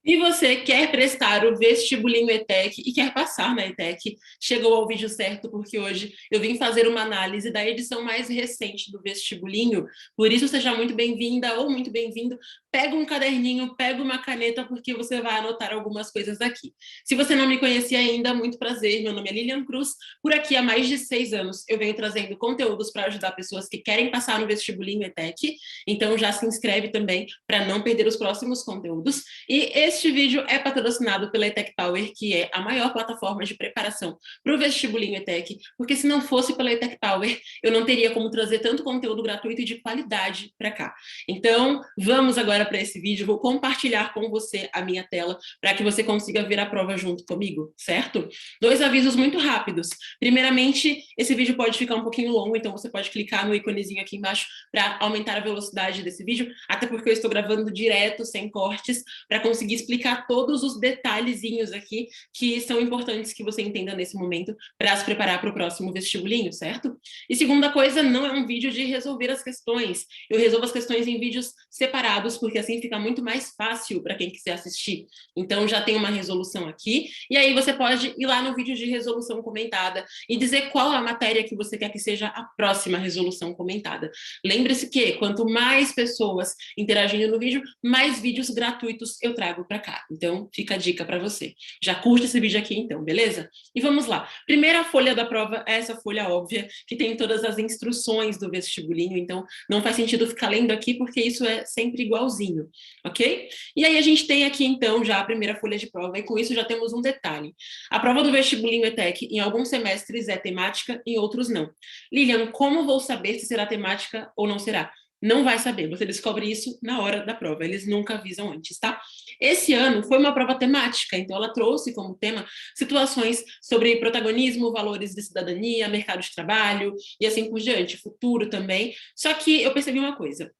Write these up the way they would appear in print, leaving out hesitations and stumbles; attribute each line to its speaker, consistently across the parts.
Speaker 1: Se você quer prestar o vestibulinho ETEC e quer passar na ETEC, chegou ao vídeo certo, porque hoje eu vim fazer uma análise da edição mais recente do vestibulinho. Por isso, seja muito bem-vinda ou muito bem-vindo. Pega um caderninho, pega uma caneta, porque você vai anotar algumas coisas aqui. Se você não me conhecia ainda, muito prazer. Meu nome é Lilian Cruz. Por aqui há mais de 6 anos eu venho trazendo conteúdos para ajudar pessoas que querem passar no vestibulinho ETEC. Então já se inscreve também para não perder os próximos conteúdos. E este vídeo é patrocinado pela ETEC Power, que é a maior plataforma de preparação para o vestibulinho ETEC, porque se não fosse pela ETEC Power, eu não teria como trazer tanto conteúdo gratuito e de qualidade para cá. Então, vamos agora para esse vídeo, vou compartilhar com você a minha tela para que você consiga ver a prova junto comigo, certo? 2 avisos muito rápidos. Primeiramente, esse vídeo pode ficar um pouquinho longo, então você pode clicar no íconezinho aqui embaixo para aumentar a velocidade desse vídeo, até porque eu estou gravando direto, sem cortes, para conseguir explicar todos os detalhezinhos aqui que são importantes que você entenda nesse momento para se preparar para o próximo vestibulinho, certo? E segunda coisa, não é um vídeo de resolver as questões. Eu resolvo as questões em vídeos separados, porque assim fica muito mais fácil para quem quiser assistir. Então já tem uma resolução aqui, e aí você pode ir lá no vídeo de resolução comentada e dizer qual a matéria que você quer que seja a próxima resolução comentada. Lembre-se que quanto mais pessoas interagindo no vídeo, mais vídeos gratuitos eu trago para cá. Então, fica a dica para você. Já curte esse vídeo aqui então, beleza? E vamos lá. Primeira folha da prova é essa folha óbvia, que tem todas as instruções do vestibulinho, então não faz sentido ficar lendo aqui, porque isso é sempre igualzinho, ok? E aí a gente tem aqui então já a primeira folha de prova, e com isso já temos um detalhe. A prova do vestibulinho ETEC em alguns semestres é temática, em outros não. Lilian, como vou saber se será temática ou não será? Não vai saber, você descobre isso na hora da prova, eles nunca avisam antes, tá? Esse ano foi uma prova temática, então ela trouxe como tema situações sobre protagonismo, valores de cidadania, mercado de trabalho e assim por diante, futuro também. Só que eu percebi uma coisa.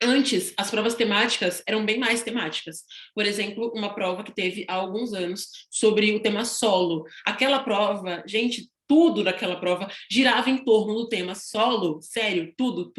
Speaker 1: Antes, as provas temáticas eram bem mais temáticas. Por exemplo, uma prova que teve há alguns anos sobre o tema solo. Aquela prova, gente, tudo daquela prova girava em torno do tema solo, sério, tudo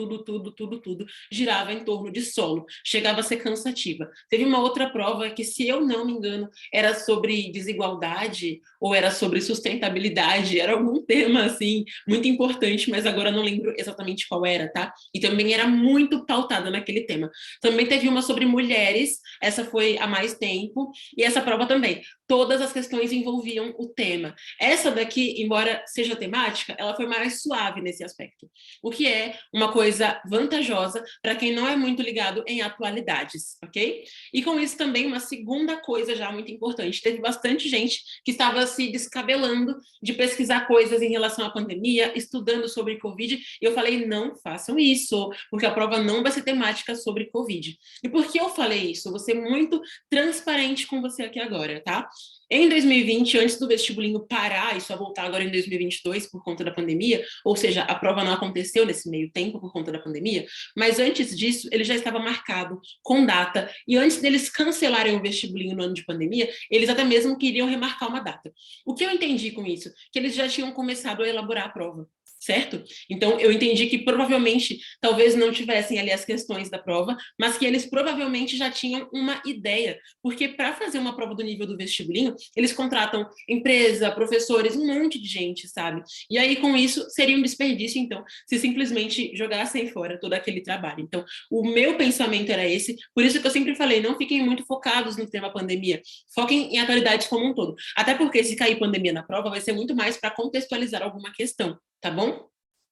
Speaker 1: girava em torno de solo. Chegava a ser cansativa. Teve uma outra prova que, se eu não me engano, era sobre desigualdade ou era sobre sustentabilidade, era algum tema, assim, muito importante, mas agora não lembro exatamente qual era, tá? E também era muito pautada naquele tema. Também teve uma sobre mulheres, essa foi há mais tempo, e essa prova também. Todas as questões envolviam o tema. Essa daqui, embora seja temática, ela foi mais suave nesse aspecto, o que é uma coisa vantajosa para quem não é muito ligado em atualidades, ok? E com isso também uma segunda coisa já muito importante, teve bastante gente que estava se descabelando de pesquisar coisas em relação à pandemia, estudando sobre Covid, e eu falei, não façam isso, porque a prova não vai ser temática sobre Covid. E por que eu falei isso? Vou ser muito transparente com você aqui agora, tá? Em 2020, antes do vestibulinho parar e só voltar agora em 2022 por conta da pandemia, ou seja, a prova não aconteceu nesse meio tempo por conta da pandemia, mas antes disso ele já estava marcado com data, e antes deles cancelarem o vestibulinho no ano de pandemia, eles até mesmo queriam remarcar uma data. O que eu entendi com isso? Que eles já tinham começado a elaborar a prova. Certo? Então, eu entendi que provavelmente, talvez não tivessem ali as questões da prova, mas que eles provavelmente já tinham uma ideia, porque para fazer uma prova do nível do vestibulinho, eles contratam empresa, professores, um monte de gente, sabe? E aí, com isso, seria um desperdício, então, se simplesmente jogassem fora todo aquele trabalho. Então, o meu pensamento era esse, por isso que eu sempre falei, não fiquem muito focados no tema pandemia, foquem em atualidades como um todo. Até porque, se cair pandemia na prova, vai ser muito mais para contextualizar alguma questão, tá bom?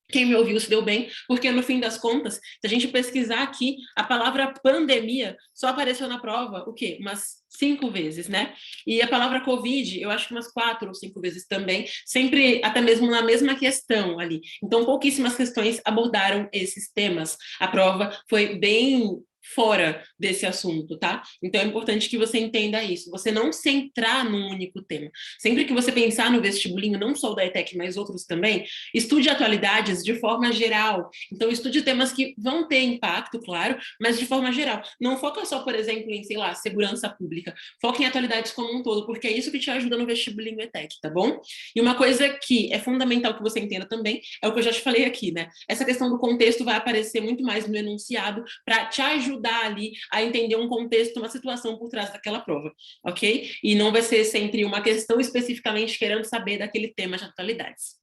Speaker 1: Quem me ouviu se deu bem, porque no fim das contas, se a gente pesquisar aqui, a palavra pandemia só apareceu na prova, o quê? Umas 5 vezes, né? E a palavra Covid, eu acho que umas 4 ou 5 vezes também, sempre até mesmo na mesma questão ali. Então, pouquíssimas questões abordaram esses temas. A prova foi bem fora desse assunto, tá? Então é importante que você entenda isso, você não centrar num único tema. Sempre que você pensar no vestibulinho, não só o da ETEC, mas outros também, estude atualidades de forma geral. Então estude temas que vão ter impacto, claro, mas de forma geral. Não foca só, por exemplo, em, sei lá, segurança pública. Foca em atualidades como um todo, porque é isso que te ajuda no vestibulinho ETEC, tá bom? E uma coisa que é fundamental que você entenda também, é o que eu já te falei aqui, né? Essa questão do contexto vai aparecer muito mais no enunciado para te ajudar ajudar ali a entender um contexto, uma situação por trás daquela prova, ok? E não vai ser sempre uma questão especificamente querendo saber daquele tema de atualidades.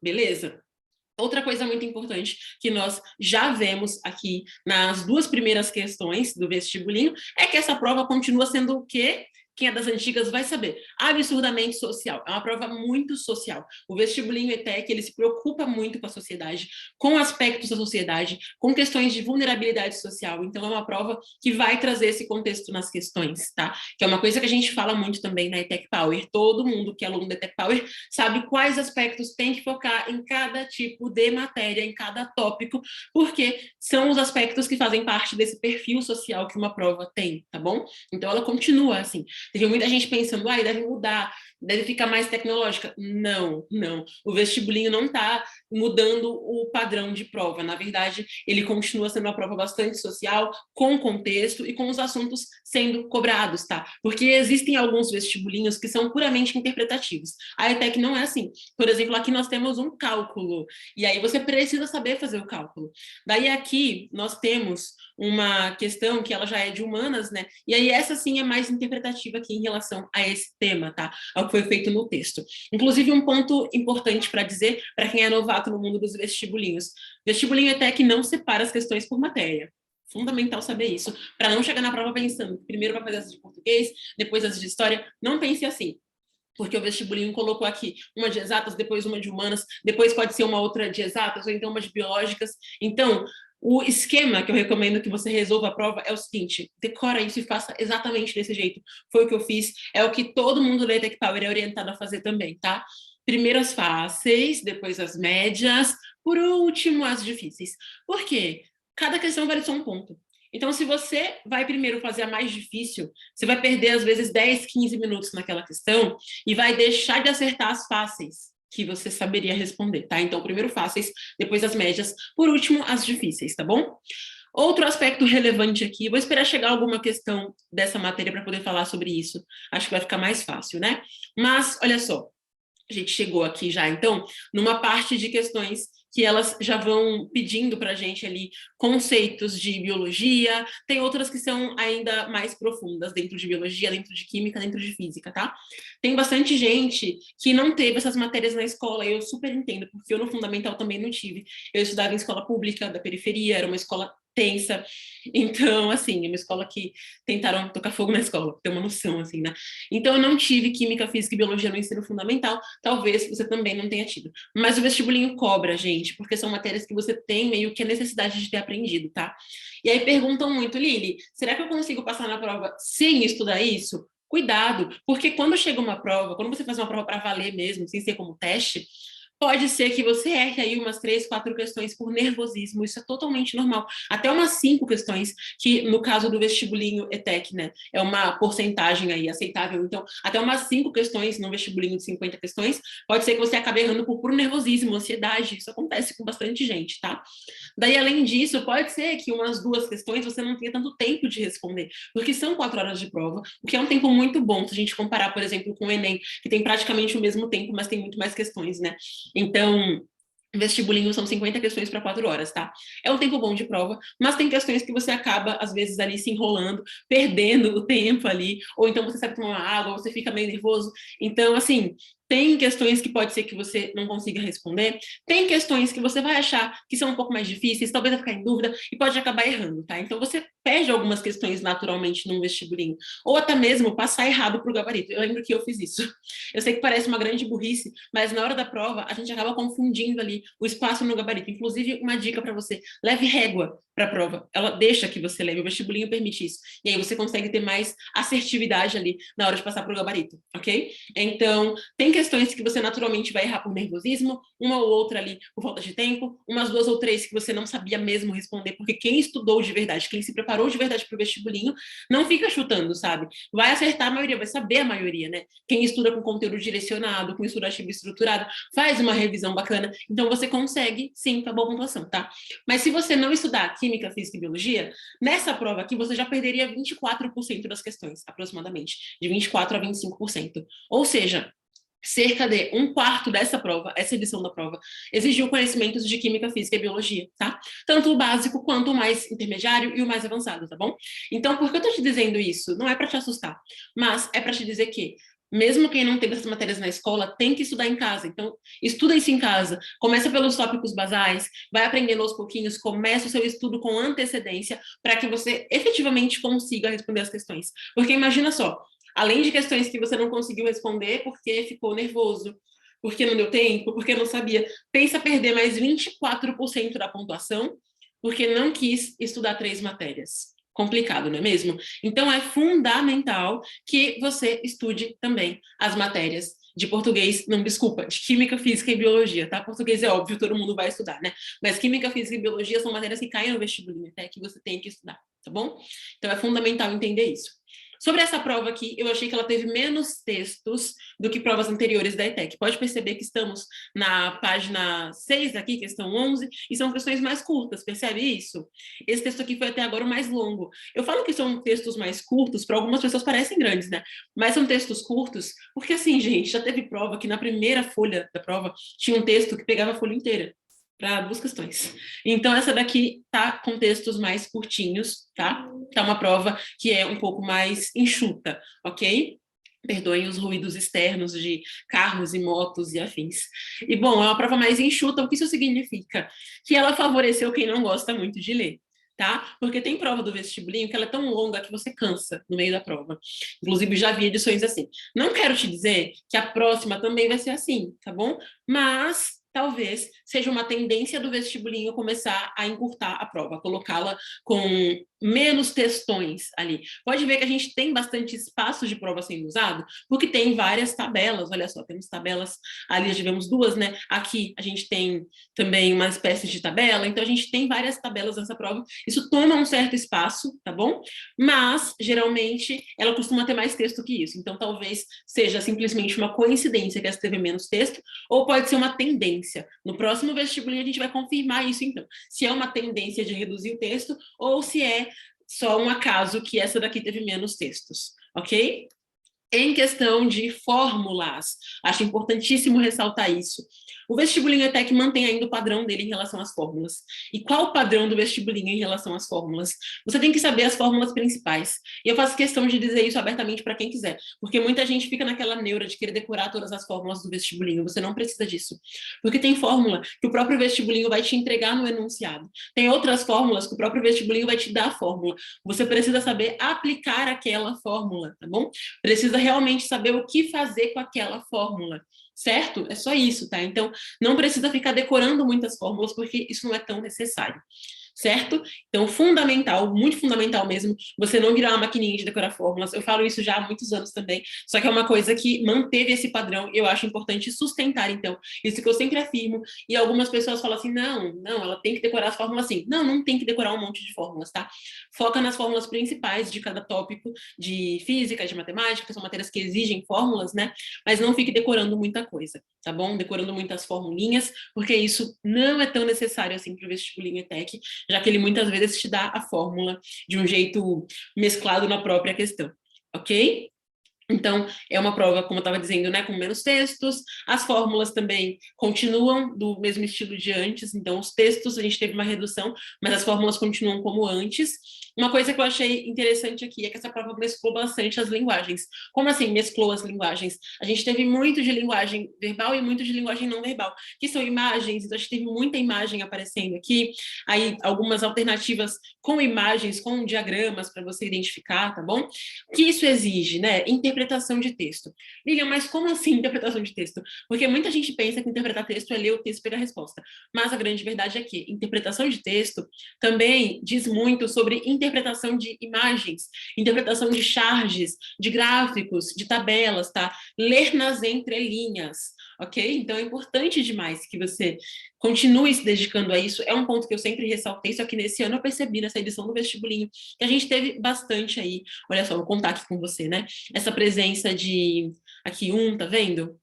Speaker 1: Beleza? Outra coisa muito importante que nós já vemos aqui nas duas primeiras questões do vestibulinho é que essa prova continua sendo o quê? Quem é das antigas vai saber, absurdamente social. É uma prova muito social. O vestibulinho ETEC, ele se preocupa muito com a sociedade, com aspectos da sociedade, com questões de vulnerabilidade social. Então, é uma prova que vai trazer esse contexto nas questões, tá? Que é uma coisa que a gente fala muito também na ETEC Power. Todo mundo que é aluno da ETEC Power sabe quais aspectos tem que focar em cada tipo de matéria, em cada tópico, porque são os aspectos que fazem parte desse perfil social que uma prova tem, tá bom? Então, ela continua assim. Teve muita gente pensando, deve mudar, deve ficar mais tecnológica. Não, não. O vestibulinho não está mudando o padrão de prova. Na verdade, ele continua sendo uma prova bastante social, com contexto e com os assuntos sendo cobrados, tá? Porque existem alguns vestibulinhos que são puramente interpretativos. A ETEC não é assim. Por exemplo, aqui nós temos um cálculo, e aí você precisa saber fazer o cálculo. Daí aqui nós temos uma questão que ela já é de humanas, né? E aí essa sim é mais interpretativa aqui em relação a esse tema, tá? Ao que foi feito no texto. Inclusive, um ponto importante para dizer, para quem é novato no mundo dos vestibulinhos. Vestibulinho ETEC não separa as questões por matéria. Fundamental saber isso, para não chegar na prova pensando que primeiro vai fazer as de português, depois as de história. Não pense assim, porque o vestibulinho colocou aqui uma de exatas, depois uma de humanas, depois pode ser uma outra de exatas, ou então uma de biológicas. Então, o esquema que eu recomendo que você resolva a prova é o seguinte: decora isso e faça exatamente desse jeito. Foi o que eu fiz, é o que todo mundo da ETEC Power é orientado a fazer também, tá? Primeiro as fáceis, depois as médias, por último as difíceis. Por quê? Cada questão vale só um ponto. Então, se você vai primeiro fazer a mais difícil, você vai perder, às vezes, 10, 15 minutos naquela questão e vai deixar de acertar as fáceis que você saberia responder, tá? Então, primeiro fáceis, depois as médias, por último, as difíceis, tá bom? Outro aspecto relevante aqui, vou esperar chegar alguma questão dessa matéria para poder falar sobre isso. Acho que vai ficar mais fácil, né? Mas, olha só, a gente chegou aqui já, então, numa parte de questões que elas já vão pedindo para a gente ali conceitos de biologia, tem outras que são ainda mais profundas dentro de biologia, dentro de química, dentro de física, tá? Tem bastante gente que não teve essas matérias na escola, e eu super entendo, porque eu no fundamental também não tive. Eu estudava em escola pública da periferia, era uma escola tensa, então, assim, é uma escola que tentaram tocar fogo na escola, pra ter uma noção, assim, né? Então, eu não tive química, física e biologia no ensino fundamental, talvez você também não tenha tido. Mas o vestibulinho cobra, gente, porque são matérias que você tem meio que a necessidade de ter aprendido, tá? E aí perguntam muito, Lili, será que eu consigo passar na prova sem estudar isso? Cuidado, porque quando chega uma prova, quando você faz uma prova para valer mesmo, sem ser como teste, pode ser que você erre aí umas 3, 4 questões por nervosismo, isso é totalmente normal. Até umas 5 questões, que no caso do vestibulinho ETEC, né, é uma porcentagem aí aceitável. Então, até umas 5 questões no vestibulinho de 50 questões, pode ser que você acabe errando por puro nervosismo, ansiedade, isso acontece com bastante gente, tá? Daí, além disso, pode ser que umas 2 questões você não tenha tanto tempo de responder, porque são 4 horas de prova, o que é um tempo muito bom, se a gente comparar, por exemplo, com o Enem, que tem praticamente o mesmo tempo, mas tem muito mais questões, né? Então, vestibulinho são 50 questões para 4 horas, tá? É um tempo bom de prova, mas tem questões que você acaba, às vezes, ali se enrolando, perdendo o tempo ali, ou então você sabe tomar uma água, você fica meio nervoso. Então, assim, tem questões que pode ser que você não consiga responder, tem questões que você vai achar que são um pouco mais difíceis, talvez vai ficar em dúvida e pode acabar errando, tá? Então você perde algumas questões naturalmente num vestibulinho, ou até mesmo passar errado para o gabarito. Eu lembro que eu fiz isso. Eu sei que parece uma grande burrice, mas na hora da prova a gente acaba confundindo ali o espaço no gabarito. Inclusive, uma dica para você, leve régua para a prova. Ela deixa que você leve, o vestibulinho permite isso. E aí você consegue ter mais assertividade ali na hora de passar para o gabarito, ok? Então, tem questões que você naturalmente vai errar por nervosismo, uma ou outra ali por falta de tempo, umas 2 ou 3 que você não sabia mesmo responder, porque quem estudou de verdade, quem se preparou de verdade para o vestibulinho, não fica chutando, sabe? Vai acertar a maioria, vai saber a maioria, né? Quem estuda com conteúdo direcionado, com estudo ativo estruturado, faz uma revisão bacana, então você consegue, sim, uma boa pontuação, tá? Mas se você não estudar química, física e biologia, nessa prova aqui você já perderia 24% das questões, aproximadamente, de 24% a 25%. Ou seja, cerca de um quarto dessa prova, essa edição da prova, exigiu conhecimentos de química, física e biologia, tá? Tanto o básico quanto o mais intermediário e o mais avançado, tá bom? Então, por que eu tô te dizendo isso? Não é para te assustar, mas é para te dizer que mesmo quem não teve essas matérias na escola tem que estudar em casa. Então, estuda isso em casa. Começa pelos tópicos basais, vai aprendendo aos pouquinhos, começa o seu estudo com antecedência para que você efetivamente consiga responder as questões. Porque imagina só, além de questões que você não conseguiu responder porque ficou nervoso, porque não deu tempo, porque não sabia, pensa perder mais 24% da pontuação porque não quis estudar 3 matérias. Complicado, não é mesmo? Então é fundamental que você estude também as matérias de português, não, desculpa, de química, física e biologia, tá? Português é óbvio, todo mundo vai estudar, né? Mas química, física e biologia são matérias que caem no vestibulinho, até que você tem que estudar, tá bom? Então é fundamental entender isso. Sobre essa prova aqui, eu achei que ela teve menos textos do que provas anteriores da ETEC. Pode perceber que estamos na página 6 aqui, questão 11, e são questões mais curtas, percebe isso? Esse texto aqui foi até agora o mais longo. Eu falo que são textos mais curtos, para algumas pessoas parecem grandes, né? Mas são textos curtos, porque assim, gente, já teve prova que na primeira folha da prova tinha um texto que pegava a folha inteira para 2 questões. Então, essa daqui tá com textos mais curtinhos, tá? Tá uma prova que é um pouco mais enxuta, ok? Perdoem os ruídos externos de carros e motos e afins. E, bom, é uma prova mais enxuta. O que isso significa? Que ela favoreceu quem não gosta muito de ler, tá? Porque tem prova do vestibulinho que ela é tão longa que você cansa no meio da prova. Inclusive, já vi edições assim. Não quero te dizer que a próxima também vai ser assim, tá bom? Mas talvez seja uma tendência do vestibulinho começar a encurtar a prova, colocá-la com menos textões ali. Pode ver que a gente tem bastante espaço de prova sendo usado, porque tem várias tabelas, olha só, temos tabelas, ali já tivemos 2, né? Aqui a gente tem também uma espécie de tabela, então a gente tem várias tabelas nessa prova, isso toma um certo espaço, tá bom? Mas, geralmente, ela costuma ter mais texto que isso, então talvez seja simplesmente uma coincidência que essa teve menos texto, ou pode ser uma tendência. No próximo vestibulinho a gente vai confirmar isso, então, se é uma tendência de reduzir o texto ou se é só um acaso que essa daqui teve menos textos, ok? Em questão de fórmulas, acho importantíssimo ressaltar isso. O vestibulinho ETEC mantém ainda o padrão dele em relação às fórmulas. E qual o padrão do vestibulinho em relação às fórmulas? Você tem que saber as fórmulas principais. E eu faço questão de dizer isso abertamente para quem quiser, porque muita gente fica naquela neura de querer decorar todas as fórmulas do vestibulinho. Você não precisa disso. Porque tem fórmula que o próprio vestibulinho vai te entregar no enunciado. Tem outras fórmulas que o próprio vestibulinho vai te dar a fórmula. Você precisa saber aplicar aquela fórmula, tá bom? Precisa realmente saber o que fazer com aquela fórmula, certo? É só isso, tá? Então, não precisa ficar decorando muitas fórmulas, porque isso não é tão necessário, certo? Então, fundamental, muito fundamental mesmo, você não virar uma maquininha de decorar fórmulas. Eu falo isso já há muitos anos também, só que é uma coisa que manteve esse padrão e eu acho importante sustentar, então. Isso que eu sempre afirmo, e algumas pessoas falam assim, não, ela tem que decorar as fórmulas assim. Não, não tem que decorar um monte de fórmulas, tá? Foca nas fórmulas principais de cada tópico de física, de matemática, que são matérias que exigem fórmulas, né? Mas não fique decorando muita coisa, tá bom? Decorando muitas formulinhas, porque isso não é tão necessário assim para o vestibulinho ETEC, já que ele muitas vezes te dá a fórmula de um jeito mesclado na própria questão, ok? Então, é uma prova, como eu estava dizendo, né, com menos textos, as fórmulas também continuam do mesmo estilo de antes, então os textos a gente teve uma redução, mas as fórmulas continuam como antes. Uma coisa que eu achei interessante aqui é que essa prova mesclou bastante as linguagens. Como assim mesclou as linguagens? A gente teve muito de linguagem verbal e muito de linguagem não verbal, que são imagens, então a gente teve muita imagem aparecendo aqui, aí algumas alternativas com imagens, com diagramas para você identificar, tá bom? O que isso exige, né? Interpretação de texto. Lilian, mas como assim interpretação de texto? Porque muita gente pensa que interpretar texto é ler o texto e pegar a resposta. Mas a grande verdade é que interpretação de texto também diz muito sobre interpretação de imagens, interpretação de charges, de gráficos, de tabelas, tá? Ler nas entrelinhas, ok? Então é importante demais que você continue se dedicando a isso. É um ponto que eu sempre ressaltei, só que nesse ano eu percebi, nessa edição do vestibulinho, que a gente teve bastante aí. Olha só, vou contar aqui com você, né? Essa presença de... Aqui tá vendo?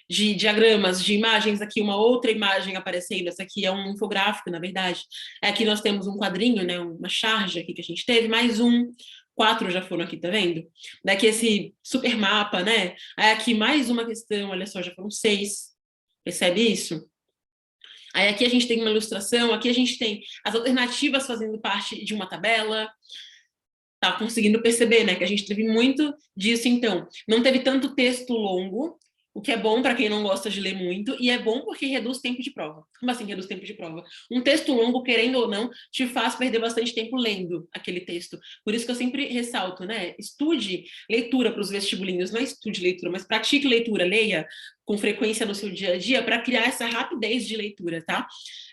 Speaker 1: De diagramas, de imagens, aqui uma outra imagem aparecendo, essa aqui é um infográfico, na verdade. Aqui nós temos um quadrinho, né, uma charge aqui que a gente teve, mais um 4 já foram aqui, tá vendo? Daqui esse super mapa, né? Aí aqui mais uma questão, olha só, já foram 6. Percebe isso? Aí aqui a gente tem uma ilustração, aqui a gente tem as alternativas fazendo parte de uma tabela. Tá conseguindo perceber, né? Que a gente teve muito disso, então. Não teve tanto texto longo, o que é bom para quem não gosta de ler muito, e é bom porque reduz tempo de prova. Como assim reduz tempo de prova? Um texto longo, querendo ou não, te faz perder bastante tempo lendo aquele texto. Por isso que eu sempre ressalto, né? Estude leitura para os vestibulinhos, não estude leitura, mas pratique leitura, leia com frequência no seu dia a dia para criar essa rapidez de leitura, tá?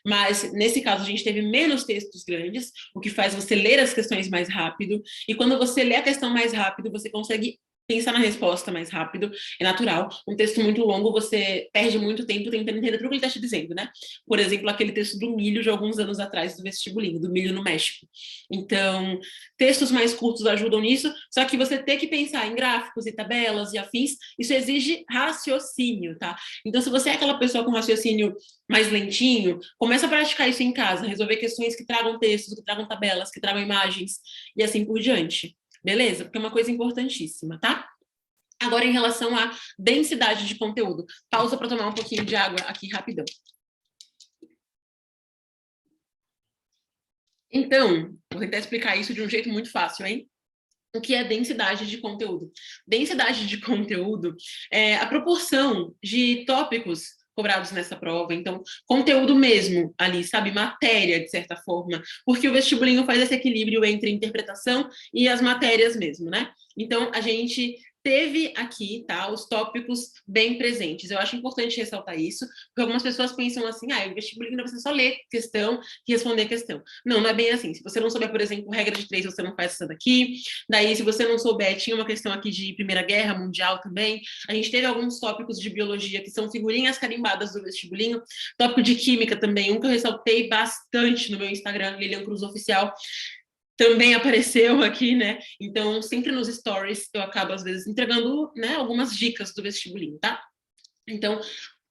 Speaker 1: Mas nesse caso a gente teve menos textos grandes, o que faz você ler as questões mais rápido, e quando você lê a questão mais rápido, você consegue pensar na resposta mais rápido, é natural. Um texto muito longo, você perde muito tempo tentando entender tudo que ele está te dizendo, né? Por exemplo, aquele texto do milho de alguns anos atrás do vestibulinho, do milho no México. Então, textos mais curtos ajudam nisso, só que você ter que pensar em gráficos e tabelas e afins, isso exige raciocínio, tá? Então, se você é aquela pessoa com raciocínio mais lentinho, começa a praticar isso em casa, resolver questões que tragam textos, que tragam tabelas, que tragam imagens, e assim por diante. Beleza? Porque é uma coisa importantíssima, tá? Agora, em relação à densidade de conteúdo. Pausa para tomar um pouquinho de água aqui rapidão. Então, vou tentar explicar isso de um jeito muito fácil, hein? O que é densidade de conteúdo? Densidade de conteúdo é a proporção de tópicos cobrados nessa prova, então, conteúdo mesmo ali, sabe? Matéria, de certa forma, porque o vestibulinho faz esse equilíbrio entre interpretação e as matérias mesmo, né? Então, a gente teve aqui, tá, os tópicos bem presentes. Eu acho importante ressaltar isso, porque algumas pessoas pensam assim, o vestibulinho você só ler questão e responder a questão. Não, não é bem assim. Se você não souber, por exemplo, regra de 3, você não faz essa daqui. Daí, se você não souber, tinha uma questão aqui de Primeira Guerra Mundial também. A gente teve alguns tópicos de biologia que são figurinhas carimbadas do vestibulinho. Tópico de química também, um que eu ressaltei bastante no meu Instagram, Lilian Cruz Oficial, também apareceu aqui, né? Então, sempre nos stories eu acabo, às vezes, entregando, né, algumas dicas do vestibulinho, tá? Então,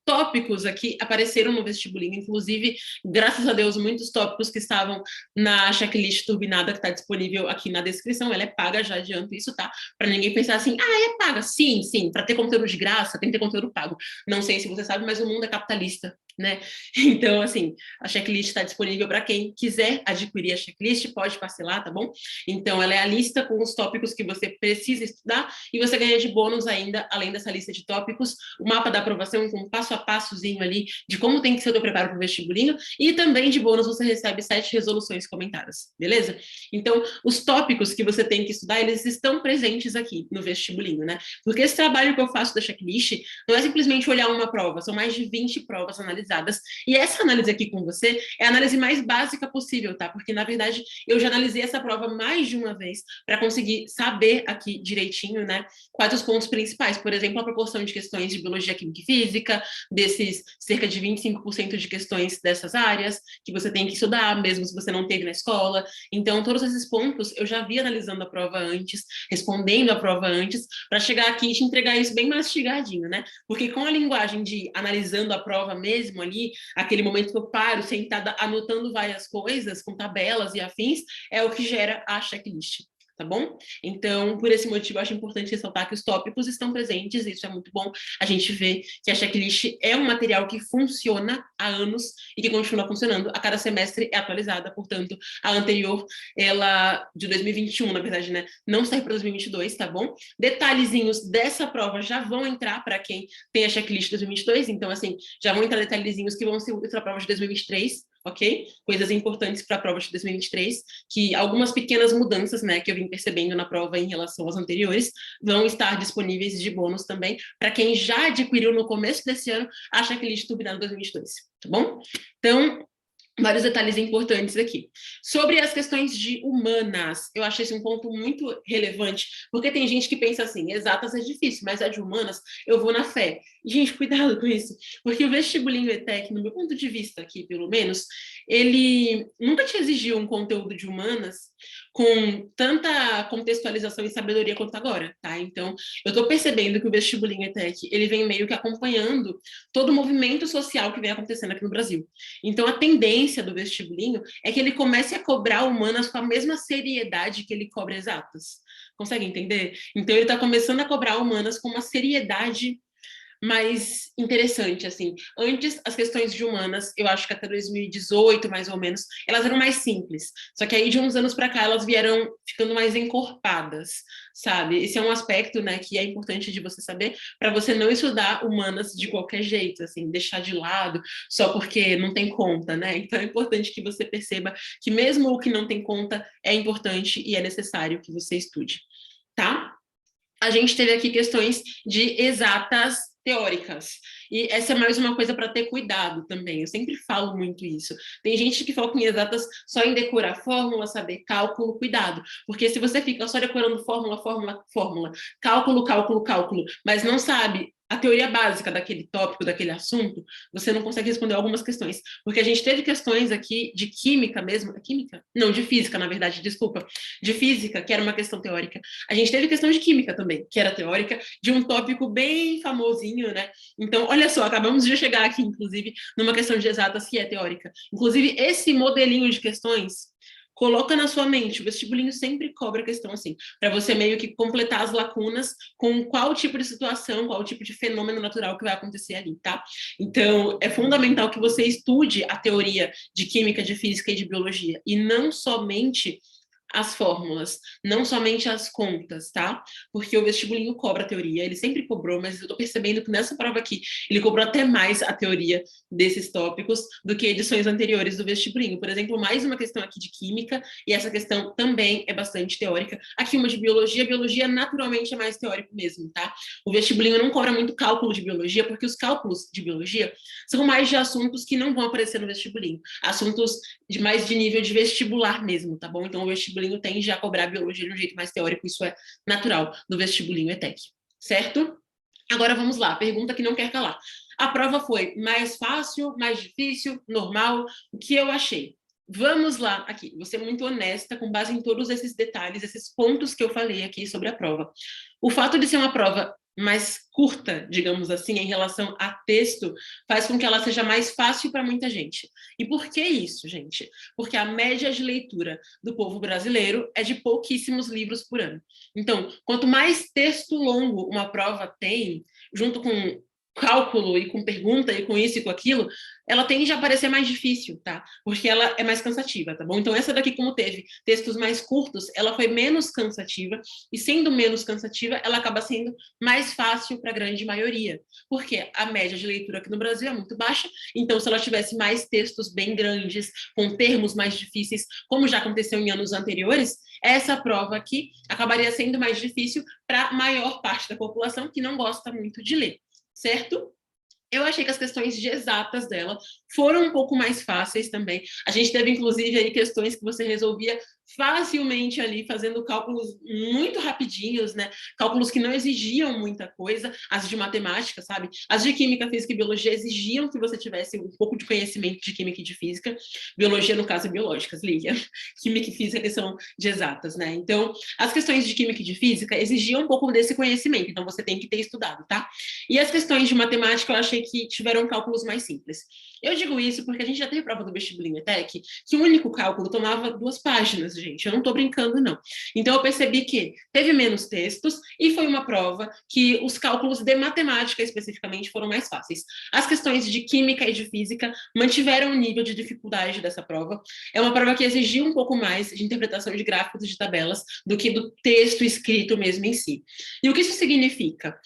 Speaker 1: tópicos aqui apareceram no vestibulinho, inclusive, graças a Deus, muitos tópicos que estavam na checklist turbinada que está disponível aqui na descrição, ela é paga, já adianto isso, tá? Para ninguém pensar assim, é paga. Sim, sim, para ter conteúdo de graça, tem que ter conteúdo pago. Não sei se você sabe, mas o mundo é capitalista, né? Então, assim, a checklist está disponível para quem quiser adquirir a checklist, pode parcelar, tá bom? Então, ela é a lista com os tópicos que você precisa estudar e você ganha de bônus ainda, além dessa lista de tópicos, o mapa da aprovação com passo a passozinho ali de como tem que ser o teu preparo para o vestibulinho, e também de bônus você recebe 7 resoluções comentadas, beleza? Então, os tópicos que você tem que estudar, eles estão presentes aqui no vestibulinho, né? Porque esse trabalho que eu faço da checklist não é simplesmente olhar uma prova, são mais de 20 provas analisadas, e essa análise aqui com você é a análise mais básica possível, tá? Porque, na verdade, eu já analisei essa prova mais de uma vez para conseguir saber aqui direitinho, né, quais os pontos principais. Por exemplo, a proporção de questões de biologia, química e física, desses cerca de 25% de questões dessas áreas, que você tem que estudar, mesmo se você não teve na escola. Então, todos esses pontos eu já vi analisando a prova antes, respondendo a prova antes, para chegar aqui e te entregar isso bem mastigadinho, né? Porque com a linguagem de analisando a prova mesmo ali, aquele momento que eu paro, sentada, anotando várias coisas, com tabelas e afins, é o que gera a checklist. Tá bom? Então, por esse motivo, eu acho importante ressaltar que os tópicos estão presentes, isso é muito bom. A gente vê que a checklist é um material que funciona há anos e que continua funcionando. A cada semestre é atualizada, portanto, a anterior, ela, de 2021, na verdade, né, não serve para 2022, tá bom? Detalhezinhos dessa prova já vão entrar para quem tem a checklist de 2022, então, assim, já vão entrar detalhezinhos que vão ser úteis para a prova de 2023, ok? Coisas importantes para a prova de 2023, que algumas pequenas mudanças, né, que eu vim percebendo na prova em relação às anteriores, vão estar disponíveis de bônus também para quem já adquiriu no começo desse ano a checklist turbinada 2022, tá bom? Então, vários detalhes importantes aqui. Sobre as questões de humanas, eu achei esse um ponto muito relevante, porque tem gente que pensa assim, exatas é difícil, mas a de humanas eu vou na fé. Gente, cuidado com isso, porque o vestibulinho ETEC, no meu ponto de vista aqui, pelo menos, ele nunca te exigiu um conteúdo de humanas com tanta contextualização e sabedoria quanto agora, tá? Então, eu tô percebendo que o vestibulinho ETEC, ele vem meio que acompanhando todo o movimento social que vem acontecendo aqui no Brasil. Então, a tendência do vestibulinho é que ele comece a cobrar humanas com a mesma seriedade que ele cobra exatas. Consegue entender? Então, ele está começando a cobrar humanas com uma seriedade mais interessante, assim. Antes, as questões de humanas, eu acho que até 2018, mais ou menos, elas eram mais simples. Só que aí, de uns anos para cá, elas vieram ficando mais encorpadas, sabe? Esse é um aspecto, né, que é importante de você saber, para você não estudar humanas de qualquer jeito, assim, deixar de lado só porque não tem conta, né? Então, é importante que você perceba que mesmo o que não tem conta é importante e é necessário que você estude, tá? A gente teve aqui questões de exatas teóricas. E essa é mais uma coisa para ter cuidado também. Eu sempre falo muito isso. Tem gente que foca em exatas só em decorar fórmula, saber cálculo, cuidado. Porque se você fica só decorando fórmula, fórmula, fórmula, cálculo, cálculo, cálculo, mas não sabe a teoria básica daquele tópico, daquele assunto, você não consegue responder algumas questões. Porque a gente teve questões aqui de química mesmo. É química? Não, de física, na verdade, desculpa. De física, que era uma questão teórica. A gente teve questão de química também, que era teórica, de um tópico bem famosinho, né? Então, olha só, acabamos de chegar aqui, inclusive, numa questão de exatas que é teórica. Inclusive, esse modelinho de questões, coloca na sua mente, o vestibulinho sempre cobra questão assim, para você meio que completar as lacunas com qual tipo de situação, qual tipo de fenômeno natural que vai acontecer ali, tá? Então, é fundamental que você estude a teoria de química, de física e de biologia, e não somente as fórmulas, não somente as contas, tá? Porque o vestibulinho cobra a teoria, ele sempre cobrou, mas eu tô percebendo que nessa prova aqui, ele cobrou até mais a teoria desses tópicos do que edições anteriores do vestibulinho. Por exemplo, mais uma questão aqui de química, e essa questão também é bastante teórica. Aqui uma de biologia, biologia naturalmente é mais teórico mesmo, tá? O vestibulinho não cobra muito cálculo de biologia, porque os cálculos de biologia são mais de assuntos que não vão aparecer no vestibulinho, assuntos de mais de nível de vestibular mesmo, tá bom? Então o vestibulinho tende a cobrar biologia de um jeito mais teórico, isso é natural do vestibulinho ETEC, certo? Agora vamos lá, pergunta que não quer calar. A prova foi mais fácil, mais difícil, normal? O que eu achei? Vamos lá, aqui, vou ser muito honesta com base em todos esses detalhes, esses pontos que eu falei aqui sobre a prova. O fato de ser uma prova mais curta, digamos assim, em relação a texto, faz com que ela seja mais fácil para muita gente. E por que isso, gente? Porque a média de leitura do povo brasileiro é de pouquíssimos livros por ano. Então, quanto mais texto longo uma prova tem, junto com cálculo e com pergunta e com isso e com aquilo, ela tende a parecer mais difícil, tá? Porque ela é mais cansativa, tá bom? Então, essa daqui, como teve textos mais curtos, ela foi menos cansativa, e sendo menos cansativa, ela acaba sendo mais fácil para a grande maioria, porque a média de leitura aqui no Brasil é muito baixa, então, se ela tivesse mais textos bem grandes, com termos mais difíceis, como já aconteceu em anos anteriores, essa prova aqui acabaria sendo mais difícil para a maior parte da população que não gosta muito de ler, certo? Eu achei que as questões de exatas dela foram um pouco mais fáceis também. A gente teve, inclusive, aí questões que você resolvia facilmente ali, fazendo cálculos muito rapidinhos, né? Cálculos que não exigiam muita coisa, as de matemática, sabe? As de química, física e biologia exigiam que você tivesse um pouco de conhecimento de química e de física. Biologia, no caso, é biológicas, liga. Química e física, que são de exatas, né? Então, as questões de química e de física exigiam um pouco desse conhecimento, então você tem que ter estudado, tá? E as questões de matemática, eu achei que tiveram cálculos mais simples. Eu digo isso porque a gente já teve prova do vestibulinho ETEC, que o único cálculo tomava 2 páginas, gente. Eu não estou brincando, não. Então, eu percebi que teve menos textos e foi uma prova que os cálculos de matemática, especificamente, foram mais fáceis. As questões de química e de física mantiveram o nível de dificuldade dessa prova. É uma prova que exigiu um pouco mais de interpretação de gráficos e de tabelas do que do texto escrito mesmo em si. E o que isso significa?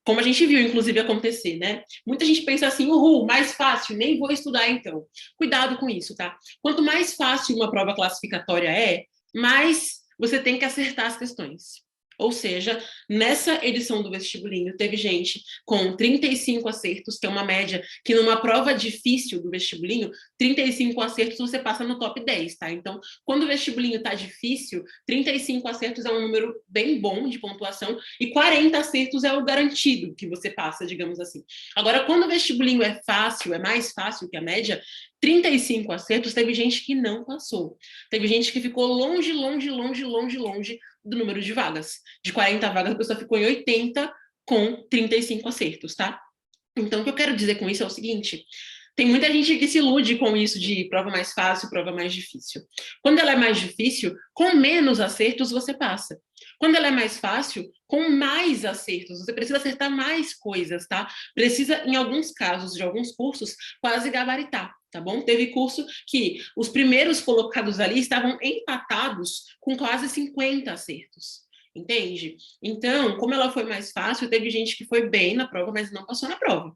Speaker 1: Como a gente viu, inclusive, acontecer, né? Muita gente pensa assim, uhul, mais fácil, nem vou estudar então. Cuidado com isso, tá? Quanto mais fácil uma prova classificatória é, mais você tem que acertar as questões. Ou seja, nessa edição do vestibulinho, teve gente com 35 acertos, que é uma média que numa prova difícil do vestibulinho, 35 acertos você passa no top 10, tá? Então, quando o vestibulinho tá difícil, 35 acertos é um número bem bom de pontuação e 40 acertos é o garantido que você passa, digamos assim. Agora, quando o vestibulinho é fácil, é mais fácil que a média, 35 acertos, teve gente que não passou. Teve gente que ficou longe, longe, longe, longe, longe do número de vagas. De 40 vagas, a pessoa ficou em 80 com 35 acertos, tá? Então, o que eu quero dizer com isso é o seguinte: Tem muita gente que se ilude com isso de prova mais fácil, prova mais difícil. Quando ela é mais difícil, com menos acertos você passa. Quando ela é mais fácil, com mais acertos, você precisa acertar mais coisas, tá? Precisa, em alguns casos, de alguns cursos, quase gabaritar, tá bom? Teve curso que os primeiros colocados ali estavam empatados com quase 50 acertos. Entende? Então, como ela foi mais fácil, teve gente que foi bem na prova, mas não passou na prova.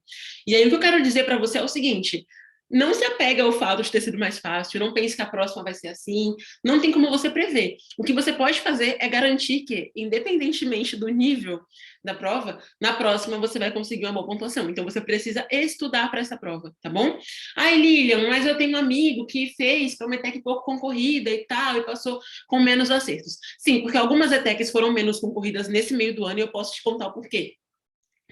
Speaker 1: E aí o que eu quero dizer para você é o seguinte: não se apega ao fato de ter sido mais fácil, não pense que a próxima vai ser assim, não tem como você prever. O que você pode fazer é garantir que, independentemente do nível da prova, na próxima você vai conseguir uma boa pontuação. Então você precisa estudar para essa prova, tá bom? Ai, Lilian, mas eu tenho um amigo que fez para uma ETEC pouco concorrida e tal, e passou com menos acertos. Sim, porque algumas ETECs foram menos concorridas nesse meio do ano e eu posso te contar o porquê.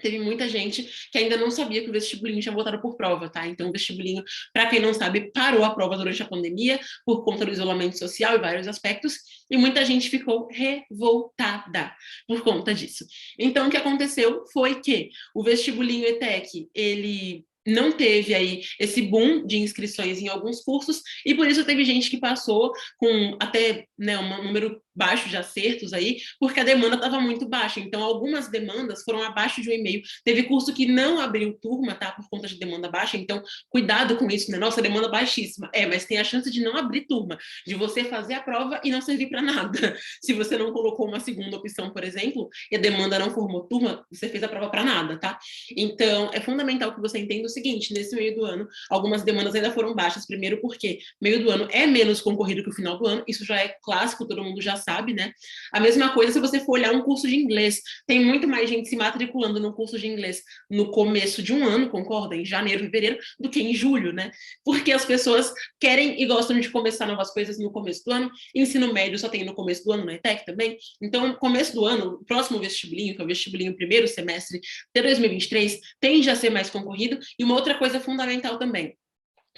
Speaker 1: Teve muita gente que ainda não sabia que o vestibulinho tinha voltado por prova, tá? Então, o vestibulinho, para quem não sabe, parou a prova durante a pandemia por conta do isolamento social e vários aspectos, e muita gente ficou revoltada por conta disso. Então, o que aconteceu foi que o vestibulinho ETEC, ele não teve aí esse boom de inscrições em alguns cursos, e por isso teve gente que passou com até, né, um número baixo de acertos aí, porque a demanda estava muito baixa. Então, algumas demandas foram abaixo de 1,5. Teve curso que não abriu turma, tá? Por conta de demanda baixa. Então, cuidado com isso, né? Nossa, demanda baixíssima. Mas tem a chance de não abrir turma, de você fazer a prova e não servir para nada. Se você não colocou uma segunda opção, por exemplo, e a demanda não formou turma, você fez a prova para nada, tá? Então, é fundamental que você entenda o seguinte: nesse meio do ano, algumas demandas ainda foram baixas. Primeiro, porque meio do ano é menos concorrido que o final do ano. Isso já é clássico, todo mundo já sabe, né? A mesma coisa se você for olhar um curso de inglês. Tem muito mais gente se matriculando no curso de inglês no começo de um ano, concorda? Em janeiro, fevereiro, do que em julho, né? Porque as pessoas querem e gostam de começar novas coisas no começo do ano. Ensino médio só tem no começo do ano, na ETEC também. Então, começo do ano, o próximo vestibulinho, que é o vestibulinho primeiro semestre de 2023, tende a ser mais concorrido. E uma outra coisa fundamental também: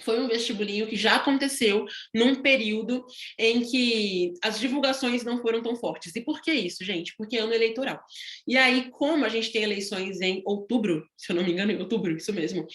Speaker 1: foi um vestibulinho que já aconteceu num período em que as divulgações não foram tão fortes. E por que isso, gente? Porque é ano eleitoral. E aí, como a gente tem eleições em outubro, se eu não me engano, em outubro, isso mesmo,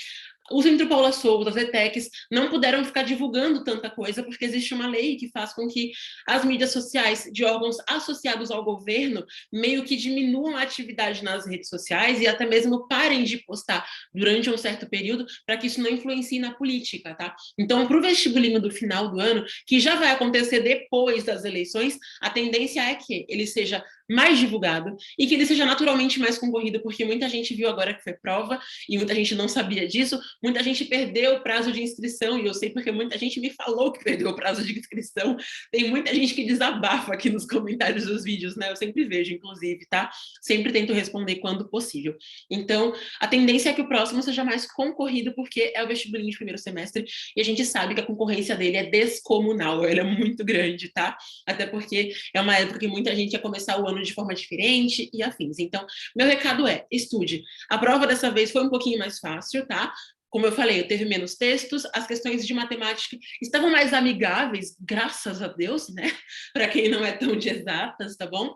Speaker 1: o Centro Paula Souza, as ETECs, não puderam ficar divulgando tanta coisa, porque existe uma lei que faz com que as mídias sociais de órgãos associados ao governo meio que diminuam a atividade nas redes sociais e até mesmo parem de postar durante um certo período, para que isso não influencie na política, tá? Então, para o vestibulinho do final do ano, que já vai acontecer depois das eleições, a tendência é que ele seja mais divulgado e que ele seja naturalmente mais concorrido, porque muita gente viu agora que foi prova e muita gente não sabia disso, muita gente perdeu o prazo de inscrição, e eu sei porque muita gente me falou que perdeu o prazo de inscrição. Tem muita gente que desabafa aqui nos comentários dos vídeos, né? Eu sempre vejo, inclusive, tá? Sempre tento responder quando possível. Então, a tendência é que o próximo seja mais concorrido, porque é o vestibulinho de primeiro semestre, e a gente sabe que a concorrência dele é descomunal, ela é muito grande, tá? Até porque é uma época que muita gente ia começar o ano de forma diferente e afins. Então, meu recado é: estude. A prova dessa vez foi um pouquinho mais fácil, tá? Como eu falei, teve menos textos, as questões de matemática estavam mais amigáveis, graças a Deus, né? Para quem não é tão de exatas, tá bom?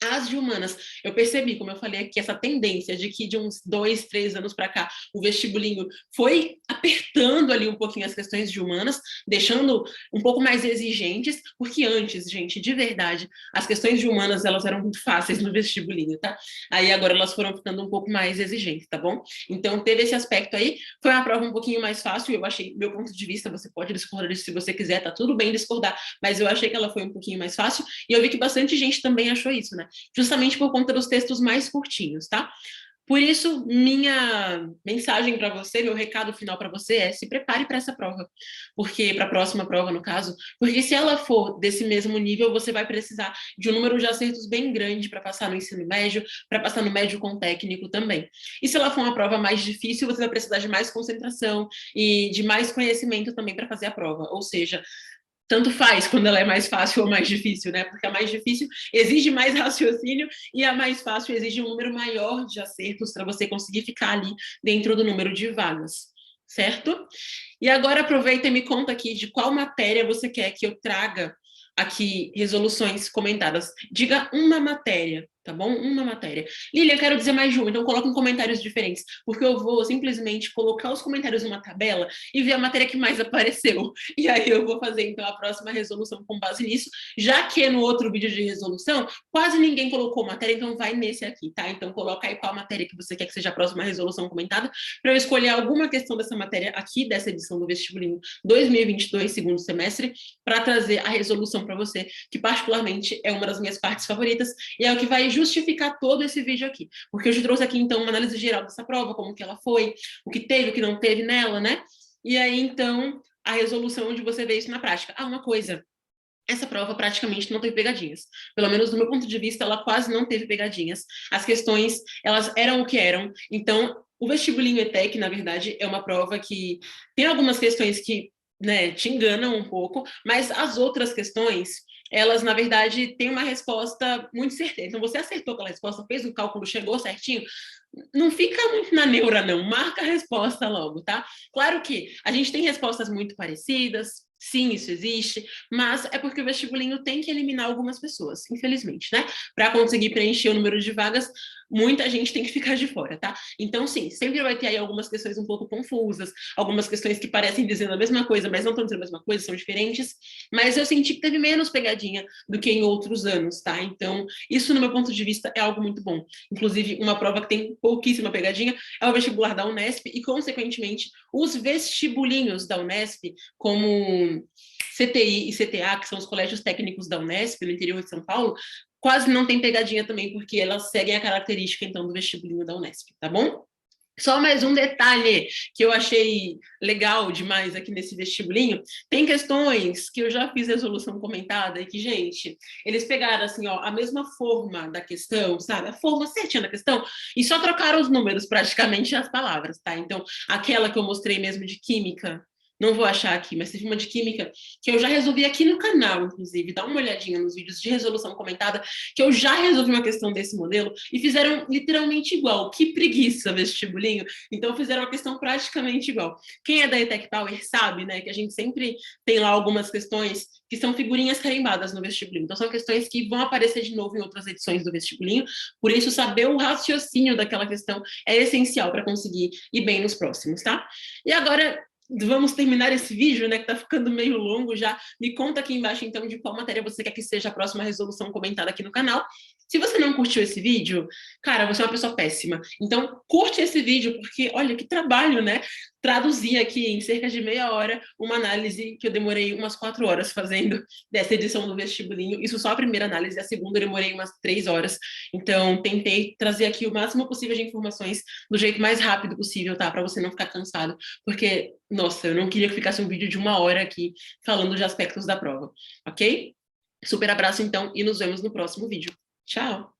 Speaker 1: As de humanas, eu percebi, como eu falei aqui, essa tendência de que de uns 2, 3 anos para cá, o vestibulinho foi apertando ali um pouquinho as questões de humanas, deixando um pouco mais exigentes, porque antes, gente, de verdade, as questões de humanas, elas eram muito fáceis no vestibulinho, tá? Aí agora elas foram ficando um pouco mais exigentes, tá bom? Então teve esse aspecto aí, foi uma prova um pouquinho mais fácil, eu achei, meu ponto de vista, você pode discordar disso se você quiser, tá tudo bem discordar, mas eu achei que ela foi um pouquinho mais fácil, e eu vi que bastante gente também achou isso, né? Justamente por conta dos textos mais curtinhos, tá? Por isso, minha mensagem para você, meu recado final para você é: se prepare para essa prova, porque para a próxima prova, no caso, porque se ela for desse mesmo nível, você vai precisar de um número de acertos bem grande para passar no ensino médio, para passar no médio com técnico também. E se ela for uma prova mais difícil, você vai precisar de mais concentração e de mais conhecimento também para fazer a prova. Ou seja, tanto faz quando ela é mais fácil ou mais difícil, né? Porque a mais difícil exige mais raciocínio e a mais fácil exige um número maior de acertos para você conseguir ficar ali dentro do número de vagas, certo? E agora aproveita e me conta aqui de qual matéria você quer que eu traga aqui resoluções comentadas. Diga uma matéria, tá bom? Uma matéria. Lilian, quero dizer mais de uma, então coloca em comentários diferentes, porque eu vou simplesmente colocar os comentários numa tabela e ver a matéria que mais apareceu. E aí eu vou fazer, então, a próxima resolução com base nisso, já que no outro vídeo de resolução, quase ninguém colocou matéria, então vai nesse aqui, tá? Então coloca aí qual matéria que você quer que seja a próxima resolução comentada, para eu escolher alguma questão dessa matéria aqui, dessa edição do Vestibulinho 2022, segundo semestre, para trazer a resolução para você, que particularmente é uma das minhas partes favoritas, e é o que vai justificar todo esse vídeo aqui. Porque eu te trouxe aqui, então, uma análise geral dessa prova, como que ela foi, o que teve, o que não teve nela, né? E aí, então, a resolução onde você vê isso na prática. Ah, uma coisa, essa prova praticamente não teve pegadinhas. Pelo menos do meu ponto de vista, ela quase não teve pegadinhas. As questões, elas eram o que eram. Então, o vestibulinho ETEC, na verdade, é uma prova que tem algumas questões que, né, te enganam um pouco, mas as outras questões, elas, na verdade, têm uma resposta muito certeira. Então, você acertou aquela resposta, fez o cálculo, chegou certinho, não fica muito na neura, não. Marca a resposta logo, tá? Claro que a gente tem respostas muito parecidas, sim, isso existe, mas é porque o vestibulinho tem que eliminar algumas pessoas, infelizmente, né? Para conseguir preencher o número de vagas, muita gente tem que ficar de fora, tá? Então, sim, sempre vai ter aí algumas questões um pouco confusas, algumas questões que parecem dizendo a mesma coisa, mas não estão dizendo a mesma coisa, são diferentes, mas eu senti que teve menos pegadinha do que em outros anos, tá? Então, isso, no meu ponto de vista, é algo muito bom. Inclusive, uma prova que tem pouquíssima pegadinha é o vestibular da Unesp e, consequentemente, os vestibulinhos da Unesp, como CTI e CTA, que são os colégios técnicos da Unesp, no interior de São Paulo, quase não tem pegadinha também, porque elas seguem a característica, então, do vestibulinho da Unesp, tá bom? Só mais um detalhe que eu achei legal demais aqui nesse vestibulinho, tem questões que eu já fiz resolução comentada e que, gente, eles pegaram assim, ó, a mesma forma da questão, sabe? A forma certinha da questão, e só trocaram os números, praticamente, as palavras, tá? Então, aquela que eu mostrei mesmo de química, não vou achar aqui, mas teve uma de química que eu já resolvi aqui no canal, inclusive, dá uma olhadinha nos vídeos de resolução comentada, que eu já resolvi uma questão desse modelo e fizeram literalmente igual. Que preguiça vestibulinho. Então fizeram uma questão praticamente igual. Quem é da ETEC Power sabe, né, que a gente sempre tem lá algumas questões que são figurinhas carimbadas no vestibulinho. Então são questões que vão aparecer de novo em outras edições do vestibulinho. Por isso saber o raciocínio daquela questão é essencial para conseguir ir bem nos próximos, tá? E agora vamos terminar esse vídeo, né, que tá ficando meio longo já. Me conta aqui embaixo, então, de qual matéria você quer que seja a próxima resolução comentada aqui no canal. Se você não curtiu esse vídeo, cara, você é uma pessoa péssima. Então, curte esse vídeo, porque, olha, que trabalho, né? Traduzir aqui em cerca de meia hora uma análise que eu demorei umas 4 horas fazendo dessa edição do vestibulinho. Isso só a primeira análise, a segunda eu demorei umas 3 horas. Então, tentei trazer aqui o máximo possível de informações do jeito mais rápido possível, tá? Para você não ficar cansado, porque, nossa, eu não queria que ficasse um vídeo de 1 hora aqui falando de aspectos da prova, ok? Super abraço, então, e nos vemos no próximo vídeo. Tchau!